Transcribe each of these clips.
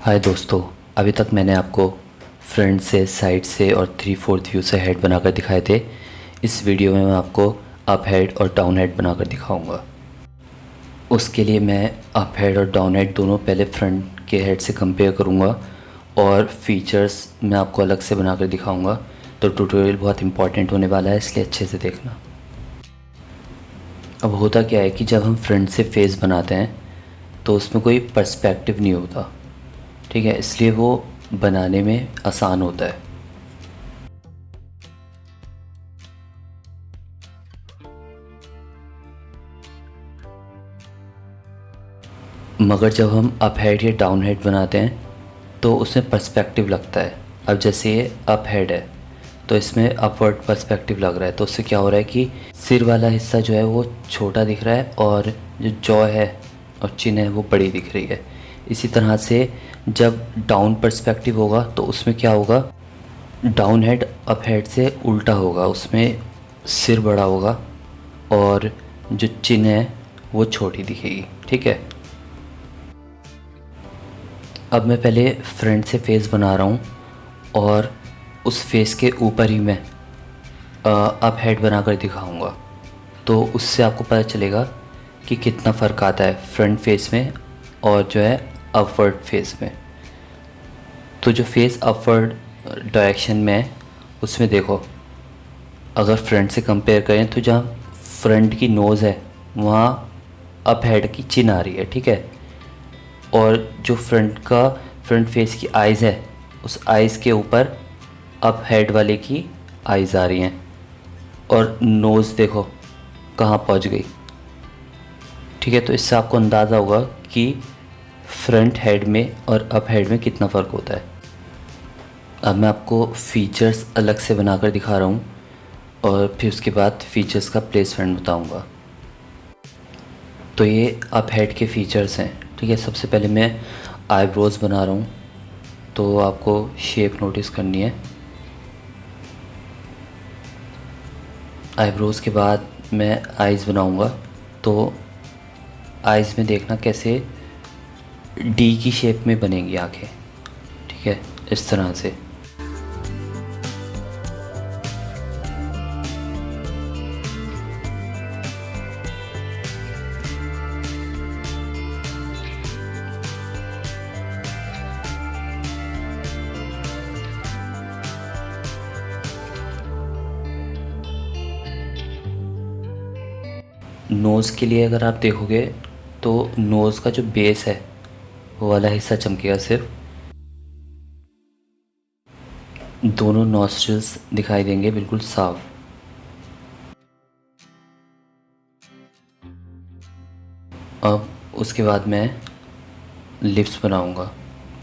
हाय दोस्तों, अभी तक मैंने आपको फ्रंट से, साइड से और 3/4 व्यू से हेड बनाकर दिखाए थे। इस वीडियो में मैं आपको अप हेड और डाउन हेड बनाकर दिखाऊंगा। उसके लिए मैं अप हेड और डाउन हेड दोनों पहले फ्रंट के हेड से कंपेयर करूंगा और फीचर्स मैं आपको अलग से बनाकर दिखाऊंगा। तो ट्यूटोरियल बहुत इंपॉर्टेंट होने वाला है, इसलिए अच्छे से देखना। अब होता क्या है कि जब हम फ्रंट से फेस बनाते हैं तो उसमें कोई पर्सपेक्टिव नहीं होता, ठीक है, इसलिए वो बनाने में आसान होता है। मगर जब हम अप हेड या डाउन हेड बनाते हैं तो उसमें पर्सपेक्टिव लगता है। अब जैसे ये अप हेड है तो इसमें अपवर्ड पर्सपेक्टिव लग रहा है, तो उससे क्या हो रहा है कि सिर वाला हिस्सा जो है वो छोटा दिख रहा है और जो जॉ है और चिन है वो बड़ी दिख रही है। इसी तरह से जब डाउन पर्सपेक्टिव होगा तो उसमें क्या होगा, डाउन हेड अप हेड से उल्टा होगा, उसमें सिर बड़ा होगा और जो चिन है वो छोटी दिखेगी, ठीक है। अब मैं पहले फ्रंट से फेस बना रहा हूँ और उस फेस के ऊपर ही मैं अप हेड बनाकर दिखाऊंगा, तो उससे आपको पता चलेगा कि कितना फ़र्क आता है फ्रंट फेस में और जो है अपवर्ड फेस में। तो जो फेस अपवर्ड डायरेक्शन में है उसमें देखो, अगर फ्रंट से कंपेयर करें तो जहाँ फ्रंट की नोज़ है वहाँ अप हेड की चिन आ रही है, ठीक है। और जो फ्रंट फेस की आइज़ है उस आइज़ के ऊपर अप हेड वाले की आइज़ आ रही हैं और नोज़ देखो कहाँ पहुँच गई, ठीक है। तो इससे आपको अंदाज़ा होगा कि फ्रंट हेड में और अप हेड में कितना फ़र्क होता है। अब मैं आपको फ़ीचर्स अलग से बनाकर दिखा रहा हूँ और फिर उसके बाद फ़ीचर्स का प्लेसमेंट बताऊँगा। तो ये अप हेड के फ़ीचर्स हैं, ठीक है। सबसे पहले मैं आईब्रोज़ बना रहा हूँ, तो आपको शेप नोटिस करनी है। आईब्रोज़ के बाद मैं आइज़ बनाऊँगा, तो आइज़ में देखना कैसे डी की शेप में बनेंगी आँखें, ठीक है, इस तरह से। नोज़ के लिए अगर आप देखोगे तो नोज़ का जो बेस है वो वाला हिस्सा चमकेगा सिर्फ, दोनों नॉस्ट्रिल्स दिखाई देंगे बिल्कुल साफ। अब उसके बाद मैं लिप्स बनाऊंगा,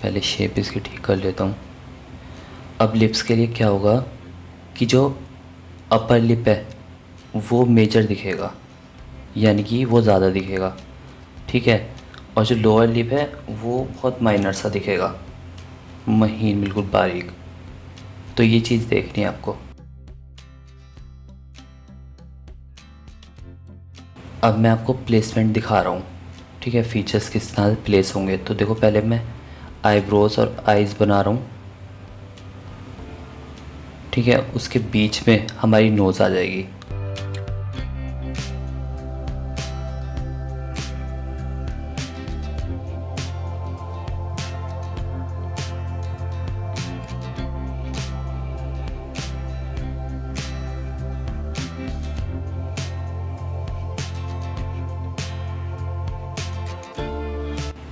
पहले शेप इसकी ठीक कर लेता हूँ। अब लिप्स के लिए क्या होगा कि जो अपर लिप है वो मेजर दिखेगा, यानी कि वो ज़्यादा दिखेगा, ठीक है। और जो लोअर लिप है वो बहुत माइनर सा दिखेगा, महीन बिल्कुल बारीक। तो ये चीज़ देखनी है आपको। अब मैं आपको प्लेसमेंट दिखा रहा हूँ, ठीक है, फीचर्स किस तरह से प्लेस होंगे। तो देखो, पहले मैं आईब्रोज और आइज़ बना रहा हूँ, ठीक है। उसके बीच में हमारी नोज़ आ जाएगी।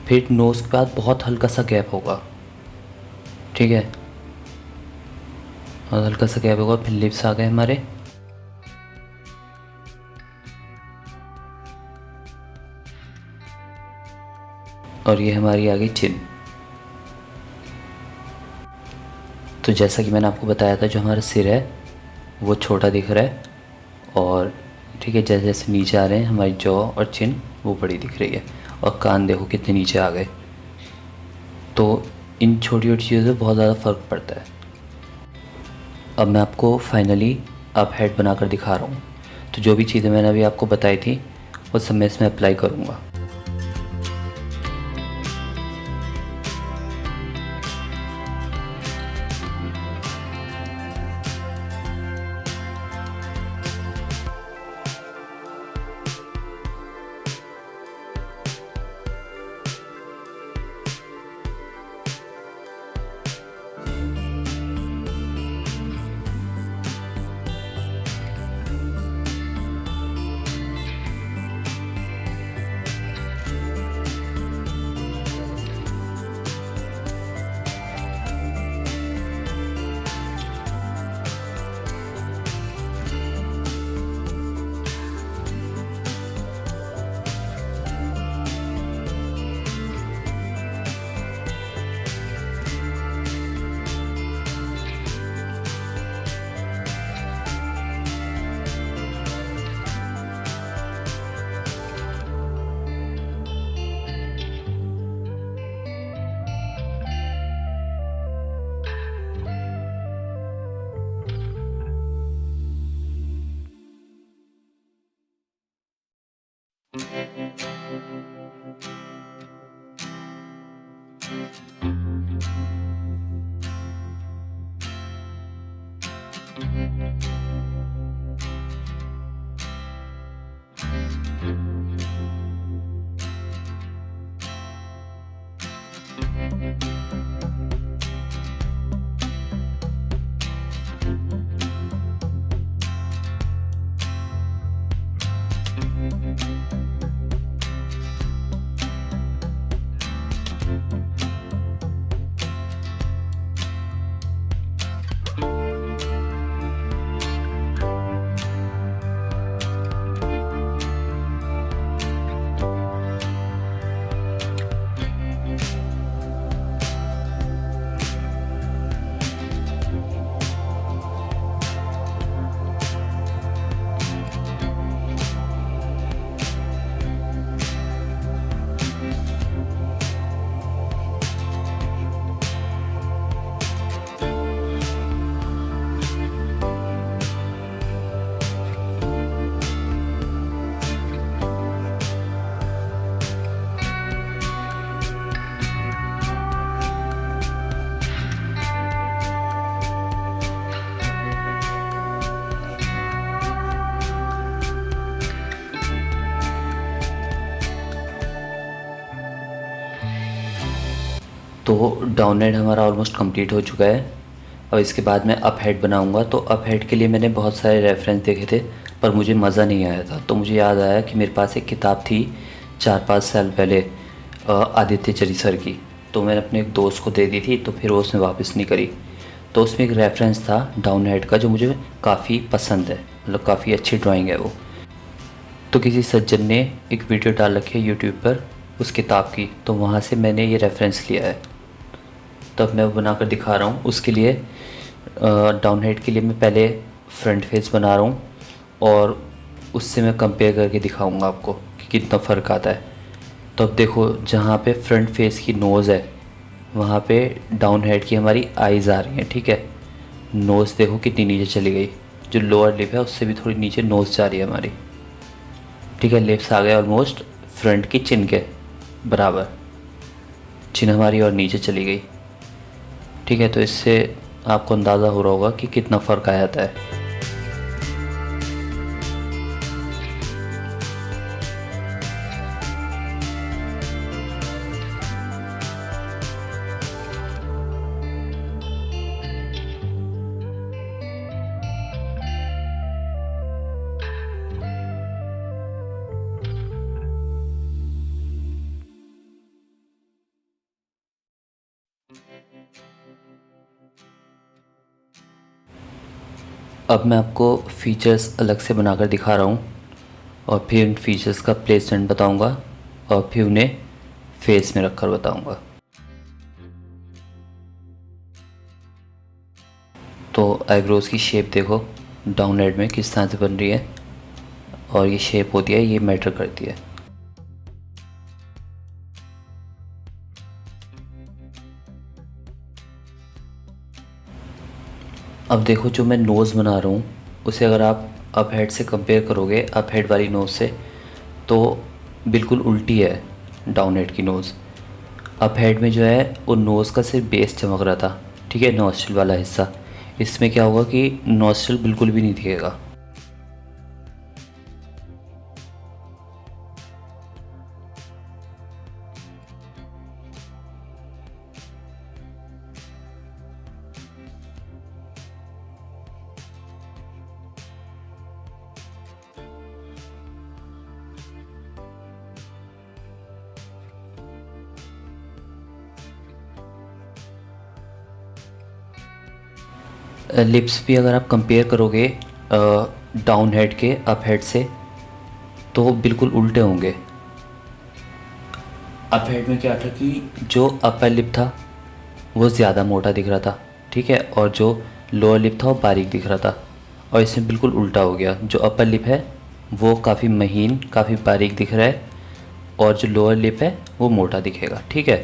फिर नोज़ के बाद बहुत हल्का सा गैप होगा, ठीक है, और हल्का सा गैप होगा। फिर लिप्स आ गए हमारे, और ये हमारी आ गई चिन। तो जैसा कि मैंने आपको बताया था, जो हमारा सिर है वो छोटा दिख रहा है और ठीक है, जैसे जैसे नीचे आ रहे हैं हमारी जॉ और चिन वो बड़ी दिख रही है, और कान देखो कितने नीचे आ गए। तो इन छोटी छोटी चीज़ों से बहुत ज़्यादा फ़र्क पड़ता है। अब मैं आपको फाइनली अप हेड बनाकर दिखा रहा हूँ। तो जो भी चीज़ें मैंने अभी आपको बताई थी वो सब मैं इसमें अप्लाई करूँगा। तो डाउन हेड हमारा ऑलमोस्ट कंप्लीट हो चुका है। अब इसके बाद मैं अप हेड बनाऊंगा। तो अप हेड के लिए मैंने बहुत सारे रेफरेंस देखे थे पर मुझे मज़ा नहीं आया था। तो मुझे याद आया कि मेरे पास एक किताब थी 4-5 साल पहले आदित्य चरी सर की। तो मैंने अपने एक दोस्त को दे दी थी, तो फिर वो उसने वापस नहीं करी। तो उसमें एक रेफरेंस था डाउन हेड का जो मुझे काफ़ी पसंद है, मतलब काफ़ी अच्छी ड्राइंग है वो। तो किसी सज्जन ने एक वीडियो डाल रखी है यूट्यूब पर उस किताब की, तो वहाँ से मैंने ये रेफरेंस लिया है। तो अब मैं वो बनाकर दिखा रहा हूँ। उसके लिए डाउन हेड के लिए मैं पहले फ्रंट फेस बना रहा हूँ और उससे मैं कंपेयर करके दिखाऊंगा आपको कि कितना फ़र्क आता है। तो अब देखो, जहाँ पे फ्रंट फेस की नोज़ है वहाँ पे डाउन हेड की हमारी आइज़ आ रही हैं, ठीक है। नोज़ देखो कितनी नीचे चली गई, जो लोअर लिप है उससे भी थोड़ी नीचे नोज़ जा रही है हमारी, ठीक है। लिप्स आ गए ऑलमोस्ट फ्रंट की चिन के बराबर, चिन हमारी और नीचे चली गई, ठीक है। तो इससे आपको अंदाज़ा हो रहा होगा कि कितना फ़र्क आ जाता है। अब मैं आपको फ़ीचर्स अलग से बनाकर दिखा रहा हूँ और फिर उन फीचर्स का प्लेसमेंट बताऊँगा और फिर उन्हें फेस में रखकर बताऊँगा। तो आईब्रोज़ की शेप देखो डाउन हेड में किस तरह से बन रही है, और ये शेप होती है, ये मैटर करती है। अब देखो, जो मैं नोज़ बना रहा हूँ उसे अगर आप अप हेड से कंपेयर करोगे, अप हेड वाली नोज़ से, तो बिल्कुल उल्टी है डाउन हेड की नोज़। अप हेड में जो है वो नोज़ का सिर्फ बेस चमक रहा था, ठीक है, नॉस्ट्रिल वाला हिस्सा। इसमें क्या होगा कि नॉस्ट्रिल बिल्कुल भी नहीं दिखेगा। लिप्स भी अगर आप कंपेयर करोगे डाउन हेड के अप हेड से, तो वो बिल्कुल उल्टे होंगे। अप हेड में क्या था कि जो अपर लिप था वो ज़्यादा मोटा दिख रहा था, ठीक है, और जो लोअर लिप था वो बारीक दिख रहा था। और इसमें बिल्कुल उल्टा हो गया, जो अपर लिप है वो काफ़ी महीन, काफ़ी बारीक दिख रहा है, और जो लोअर लिप है वो मोटा दिखेगा, ठीक है।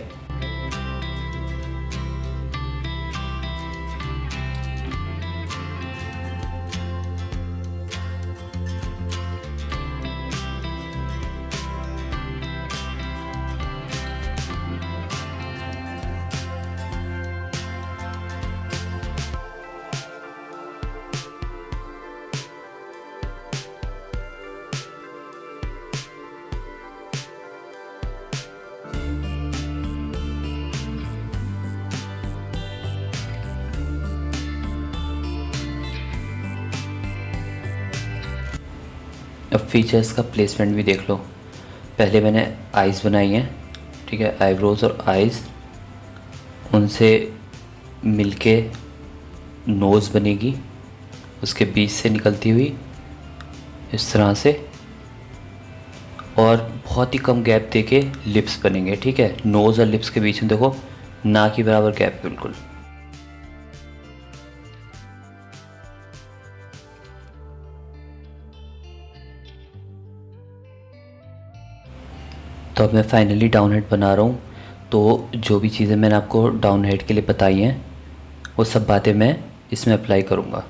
अब फीचर्स का प्लेसमेंट भी देख लो। पहले मैंने आइज़ बनाई हैं, ठीक है, आईब्रोज़ और आइज़, उनसे मिलके नोज़ बनेगी, उसके बीच से निकलती हुई इस तरह से, और बहुत ही कम गैप देके लिप्स बनेंगे, ठीक है। नोज़ और लिप्स के बीच में देखो ना के बराबर गैप है बिल्कुल। तो अब मैं फाइनली डाउन हेड बना रहा हूँ। तो जो भी चीज़ें मैंने आपको डाउन हेड के लिए बताई हैं वो सब बातें मैं इसमें अप्लाई करूँगा।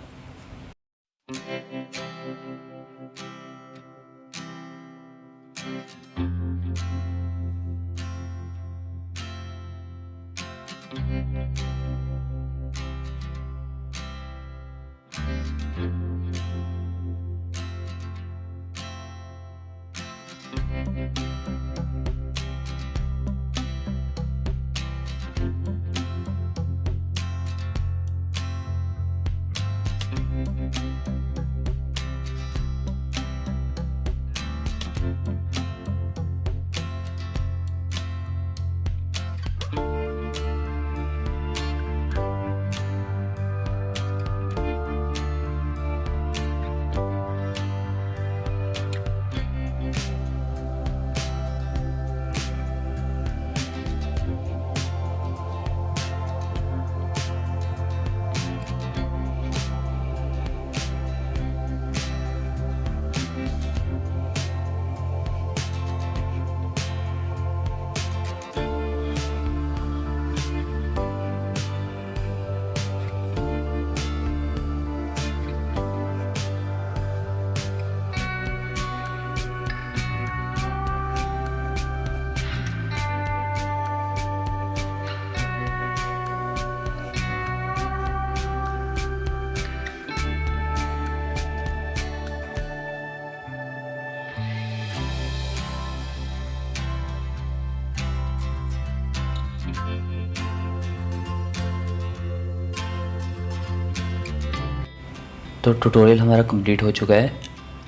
तो ट्यूटोरियल हमारा कंप्लीट हो चुका है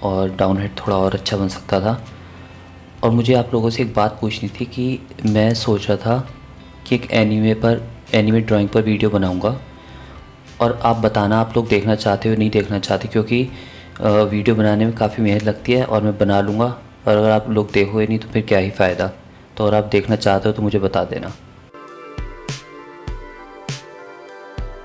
और डाउन हेड थोड़ा और अच्छा बन सकता था। और मुझे आप लोगों से एक बात पूछनी थी कि मैं सोच रहा था कि एक एनीमे ड्राइंग पर वीडियो बनाऊंगा, और आप बताना आप लोग देखना चाहते हो नहीं देखना चाहते, क्योंकि वीडियो बनाने में काफ़ी मेहनत लगती है और मैं बना लूँगा, और अगर आप लोग देखोगे नहीं तो फिर क्या ही फ़ायदा। तो अगर आप देखना चाहते हो तो मुझे बता देना।